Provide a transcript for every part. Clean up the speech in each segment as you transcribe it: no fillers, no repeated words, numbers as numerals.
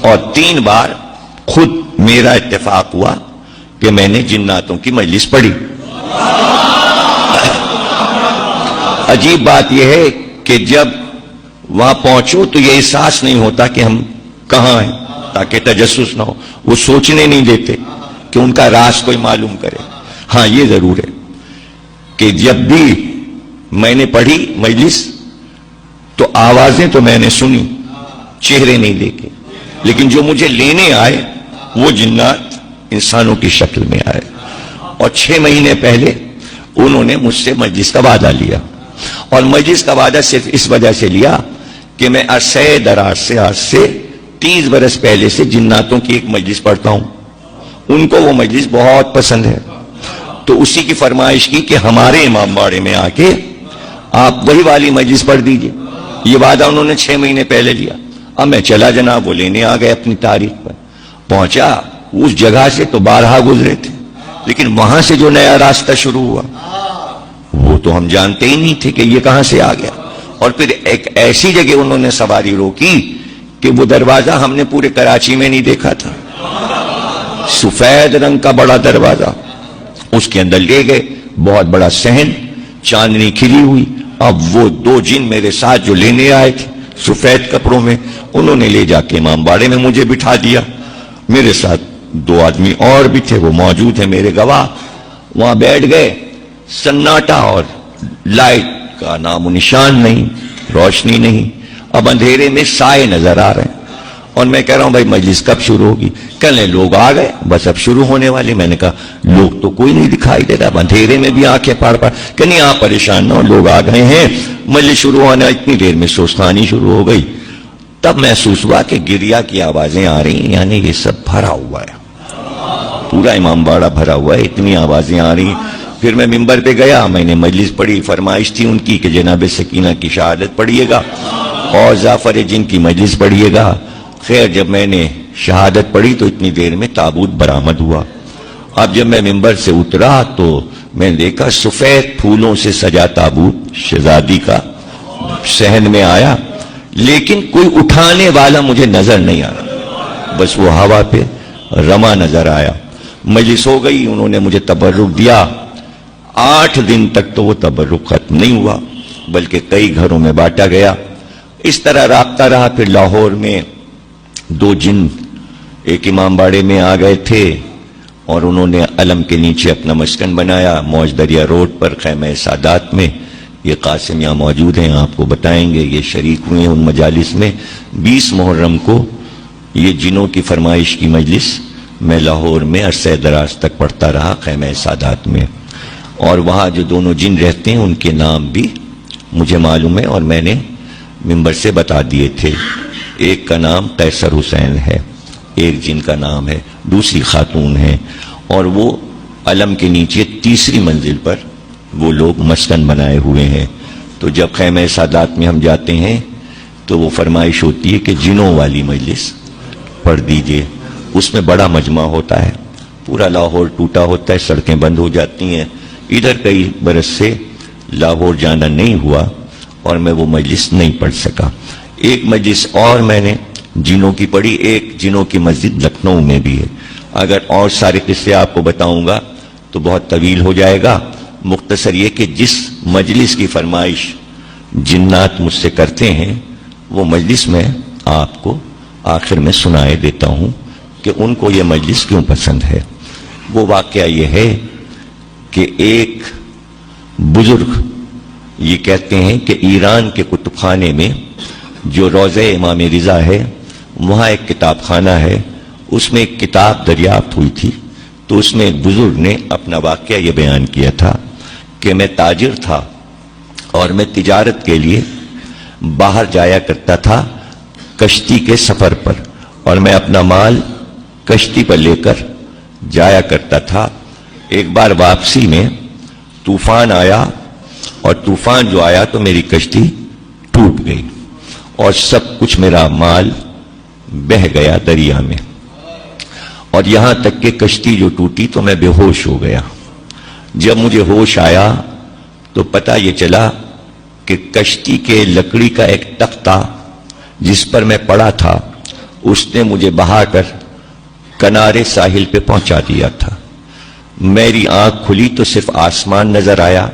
اور 3 بار خود میرا اتفاق ہوا کہ میں نے جناتوں کی مجلس پڑھی. عجیب بات یہ ہے کہ جب وہاں پہنچو تو یہ احساس نہیں ہوتا کہ ہم کہاں ہیں، تاکہ تجسس نہ ہو. وہ سوچنے نہیں دیتے کہ ان کا راز کوئی معلوم کرے. ہاں یہ ضرور ہے کہ جب بھی میں نے پڑھی مجلس تو آوازیں تو میں نے سنی، چہرے نہیں دیکھے، لیکن جو مجھے لینے آئے وہ جنات انسانوں کی شکل میں آئے. اور 6 مہینے پہلے انہوں نے مجھ سے مجلس کا وعدہ لیا. اور مجلس کا وعدہ صرف اس وجہ سے لیا کہ میں عرصہ دراز سے آج سے 30 برس پہلے سے جناتوں کی ایک مجلس پڑھتا ہوں. ان کو وہ مجلس بہت پسند ہے، تو اسی کی فرمائش کی کہ ہمارے امام باڑے میں آ کے آپ وہی والی مجلس پڑھ دیجئے. یہ وعدہ انہوں نے 6 مہینے پہلے لیا. اب میں چلا جناب، وہ لینے آ گئے اپنی تاریخ پر. پہنچا اس جگہ سے تو 12 گزرے تھے، لیکن وہاں سے جو نیا راستہ شروع ہوا وہ تو ہم جانتے ہی نہیں تھے کہ یہ کہاں سے آ گیا. اور پھر ایک ایسی جگہ انہوں نے سواری روکی کہ وہ دروازہ ہم نے پورے کراچی میں نہیں دیکھا تھا. سفید رنگ کا بڑا دروازہ، اس کے اندر لے گئے. بہت بڑا صحن، چاندنی کھلی ہوئی. اب وہ 2 جن میرے ساتھ جو لینے آئے تھے سفید کپڑوں میں، انہوں نے لے جا کے امام باڑے میں مجھے بٹھا دیا. میرے ساتھ 2 آدمی اور بھی تھے، وہ موجود ہیں میرے گواہ. وہاں بیٹھ گئے. سناٹا اور لائٹ کا نام و نشان نہیں، روشنی نہیں. اب اندھیرے میں سائے نظر آ رہے ہیں. اور میں کہہ رہا ہوں بھائی مجلس کب شروع ہوگی؟ کہنے لوگ آ گئے، بس اب شروع ہونے والے. میں نے کہا لوگ تو کوئی نہیں دکھائی دے رہا. اب اندھیرے میں بھی آنکھیں پاڑ کہ نہیں آپ پریشان نہ ہو، لوگ آ گئے ہیں. مجلس شروع ہونا اتنی دیر میں سوستانی شروع ہو گئی. تب محسوس ہوا کہ گریا کی آوازیں آ رہی ہیں، یعنی یہ سب بھرا ہوا ہے، پورا امام باڑہ بھرا ہوا ہے، اتنی آوازیں آ رہی ہیں. پھر میں ممبر پہ گیا، میں نے مجلس پڑھی. فرمائش تھی ان کی کہ جناب سکینہ کی شہادت پڑھیے گا اور جعفر جن کی مجلس پڑھیے گا. خیر جب میں نے شہادت پڑھی تو اتنی دیر میں تابوت برآمد ہوا. اب جب میں ممبر سے اترا تو میں نے دیکھا سفید پھولوں سے سجا تابوت شہزادی کا صحن میں آیا، لیکن کوئی اٹھانے والا مجھے نظر نہیں آ رہا. بس وہ ہوا پہ رما نظر آیا. مجلس ہو گئی، انہوں نے مجھے تبرک دیا. 8 دن تک تو وہ تبرک ختم نہیں ہوا، بلکہ کئی گھروں میں بانٹا گیا. اس طرح رابطہ رہا. پھر لاہور میں 2 جن ایک امام باڑے میں آ گئے تھے اور انہوں نے علم کے نیچے اپنا مسکن بنایا موج دریا روڈ پر خیمہ سادات میں. یہ قاسم یہاں موجود ہیں، آپ کو بتائیں گے. یہ شریک ہوئے ان مجالس میں. 20 محرم کو یہ جنوں کی فرمائش کی مجلس میں لاہور میں عرصہ دراز تک پڑھتا رہا خیمہ سادات میں. اور وہاں جو دونوں جن رہتے ہیں ان کے نام بھی مجھے معلوم ہے اور میں نے ممبر سے بتا دیے تھے. ایک کا نام قیصر حسین ہے، ایک جن کا نام ہے، دوسری خاتون ہے. اور وہ علم کے نیچے 3ری منزل پر وہ لوگ مسکن بنائے ہوئے ہیں. تو جب خیمہ سادات میں ہم جاتے ہیں تو وہ فرمائش ہوتی ہے کہ جنوں والی مجلس پڑھ دیجئے. اس میں بڑا مجمع ہوتا ہے، پورا لاہور ٹوٹا ہوتا ہے، سڑکیں بند ہو جاتی ہیں. ادھر کئی برس سے لاہور جانا نہیں ہوا اور میں وہ مجلس نہیں پڑھ سکا. ایک مجلس اور میں نے جنوں کی پڑھی. ایک جنوں کی مسجد لکھنؤ میں بھی ہے. اگر اور سارے قصے آپ کو بتاؤں گا تو بہت طویل ہو جائے گا. مختصر یہ کہ جس مجلس کی فرمائش جنات مجھ سے کرتے ہیں وہ مجلس میں آپ کو آخر میں سنائے دیتا ہوں کہ ان کو یہ مجلس کیوں پسند ہے. وہ واقعہ یہ ہے کہ ایک بزرگ یہ کہتے ہیں کہ ایران کے کتب خانے میں جو روضہ امام رضا ہے وہاں ایک کتاب خانہ ہے، اس میں ایک کتاب دریافت ہوئی تھی. تو اس میں ایک بزرگ نے اپنا واقعہ یہ بیان کیا تھا کہ میں تاجر تھا اور میں تجارت کے لیے باہر جایا کرتا تھا کشتی کے سفر پر، اور میں اپنا مال کشتی پر لے کر جایا کرتا تھا. ایک بار واپسی میں طوفان آیا اور طوفان جو آیا تو میری کشتی ٹوٹ گئی اور سب کچھ میرا مال بہہ گیا دریا میں. اور یہاں تک کہ کشتی جو ٹوٹی تو میں بے ہوش ہو گیا. جب مجھے ہوش آیا تو پتہ یہ چلا کہ کشتی کے لکڑی کا ایک تختہ جس پر میں پڑا تھا اس نے مجھے بہا کر کنارے ساحل پہ پہنچا دیا تھا. میری آنکھ کھلی تو صرف آسمان نظر آیا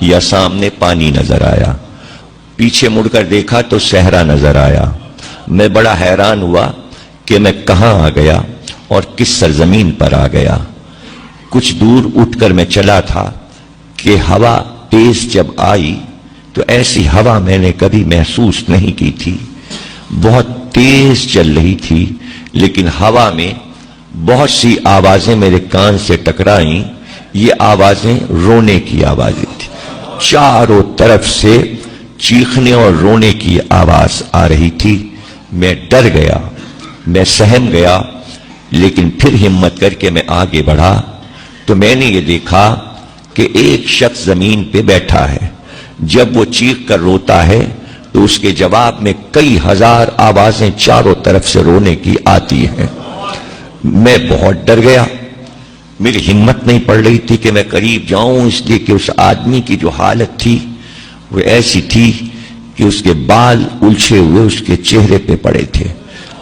یا سامنے پانی نظر آیا. پیچھے مڑ کر دیکھا تو صحرا نظر آیا. میں بڑا حیران ہوا کہ میں کہاں آ گیا اور کس سرزمین پر آ گیا. کچھ دور اٹھ کر میں چلا تھا کہ ہوا تیز جب آئی تو ایسی ہوا میں نے کبھی محسوس نہیں کی تھی. بہت تیز چل رہی تھی لیکن ہوا میں بہت سی آوازیں میرے کان سے ٹکرائیں. یہ آوازیں رونے کی آوازیں تھیں. چاروں طرف سے چیخنے اور رونے کی آواز آ رہی تھی. میں ڈر گیا, میں سہم گیا, لیکن پھر ہمت کر کے میں آگے بڑھا تو میں نے یہ دیکھا کہ ایک شخص زمین پہ بیٹھا ہے. جب وہ چیخ کر روتا ہے تو اس کے جواب میں کئی ہزار آوازیں چاروں طرف سے رونے کی آتی ہیں. میں بہت ڈر گیا. میری ہمت نہیں پڑ رہی تھی کہ میں قریب جاؤں, اس لیے کہ اس آدمی کی جو حالت تھی وہ ایسی تھی کہ اس کے بال الجھے ہوئے اس کے چہرے پہ پڑے تھے.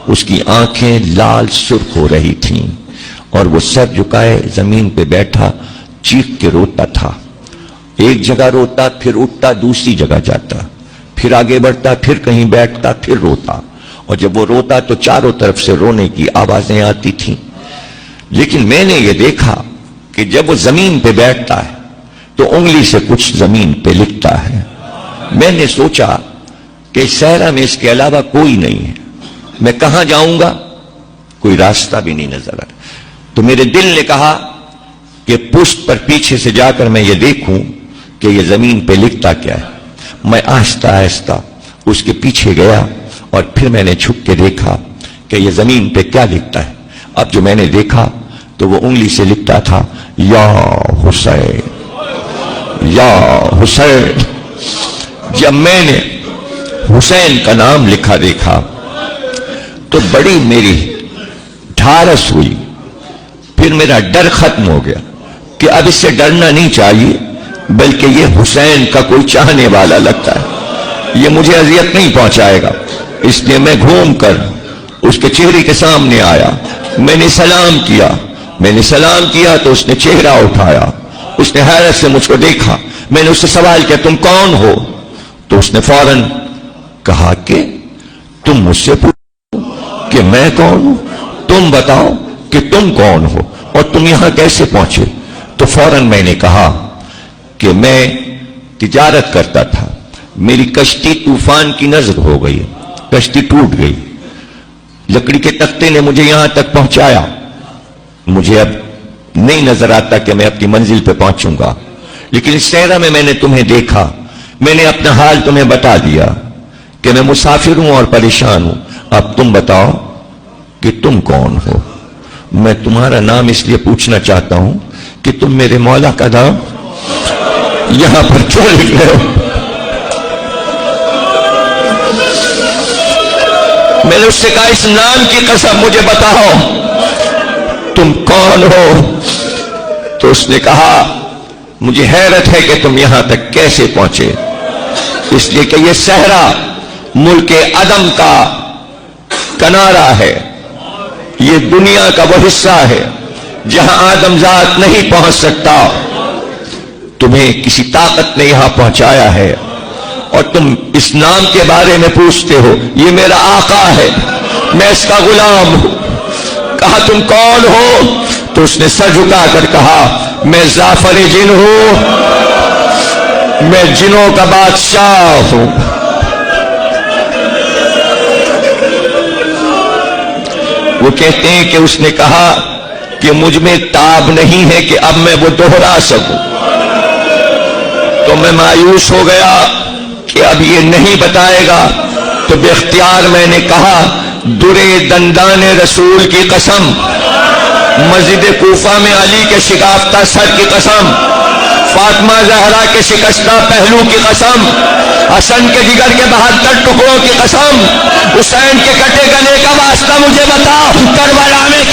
اس کی آنکھیں لال سرخ ہو رہی تھیں اور وہ سر جھکائے زمین پہ بیٹھا چیخ کے روتا تھا. ایک جگہ روتا, پھر اٹھتا, دوسری جگہ جاتا, پھر آگے بڑھتا, پھر کہیں بیٹھتا, پھر روتا. اور جب وہ روتا تو چاروں طرف سے رونے کی آوازیں آتی تھیں. لیکن میں نے یہ دیکھا کہ جب وہ زمین پہ بیٹھتا ہے تو انگلی سے کچھ زمین پہ لکھتا ہے. میں نے سوچا کہ صحرا میں اس کے علاوہ کوئی نہیں ہے, میں کہاں جاؤں گا؟ کوئی راستہ بھی نہیں نظر آ. تو میرے دل نے کہا کہ پشت پر پیچھے سے جا کر میں یہ دیکھوں کہ یہ زمین پہ لکھتا کیا ہے. میں آہستہ آہستہ اس کے پیچھے گیا اور پھر میں نے چھپ کے دیکھا کہ یہ زمین پہ کیا لکھتا ہے. اب جو میں نے دیکھا تو وہ انگلی سے لکھتا تھا یا حسین, یا حسین. جب میں نے حسین کا نام لکھا دیکھا تو بڑی میری ڈھارس ہوئی. پھر میرا ڈر ختم ہو گیا کہ اب اس سے ڈرنا نہیں چاہیے, بلکہ یہ حسین کا کوئی چاہنے والا لگتا ہے, یہ مجھے اذیت نہیں پہنچائے گا. اس لیے میں گھوم کر اس کے چہرے کے سامنے آیا. میں نے سلام کیا. میں نے سلام کیا تو اس نے چہرہ اٹھایا. اس نے حیرت سے مجھ کو دیکھا. میں نے اس سے سوال کیا تم کون ہو؟ تو اس نے فوراً کہا کہ تم مجھ سے پوچھو کہ میں کون ہوں, تم بتاؤ کہ تم کون ہو اور تم یہاں کیسے پہنچے. تو فوراً میں نے کہا کہ میں تجارت کرتا تھا, میری کشتی طوفان کی نظر ہو گئی, کشتی ٹوٹ گئی, لکڑی کے تختے نے مجھے یہاں تک پہنچایا. مجھے اب نہیں نظر آتا کہ میں اپنی منزل پہ پہنچوں گا, لیکن اس صحرا میں نے تمہیں دیکھا. میں نے اپنا حال تمہیں بتا دیا کہ میں مسافر ہوں اور پریشان ہوں. اب تم بتاؤ کہ تم کون ہو. میں تمہارا نام اس لیے پوچھنا چاہتا ہوں کہ تم میرے مولا کا نام یہاں پر کیوں لکھ رہے ہو. میں نے اس سے کہا اس نام کی قسم مجھے بتاؤ تم کون ہو. تو اس نے کہا مجھے حیرت ہے کہ تم یہاں تک کیسے پہنچے, اس لیے کہ یہ صحرا ملک عدم کا کنارہ ہے, یہ دنیا کا وہ حصہ ہے جہاں آدم ذات نہیں پہنچ سکتا. تمہیں کسی طاقت نے یہاں پہنچایا ہے اور تم اس نام کے بارے میں پوچھتے ہو. یہ میرا آقا ہے, میں اس کا غلام ہوں. کہا تم کون ہو؟ تو اس نے سر جھکا کر کہا میں ظافر جن ہوں, میں جنوں کا بادشاہ ہوں. وہ کہتے ہیں کہ اس نے کہا کہ مجھ میں تاب نہیں ہے کہ اب میں وہ دوہرا سکوں. تو میں مایوس ہو گیا کہ اب یہ نہیں بتائے گا. تو بے اختیار میں نے کہا درے دندان رسول کی قسم, مسجد کوفہ میں علی کے شکافتہ سر کی قسم, فاطمہ زہرا کے شکستہ پہلو کی قسم, حسن کے جگر کے 72 ٹکڑوں کی قسم, حسین کے کٹے گلے کا واسطہ مجھے بتا, کربلا میں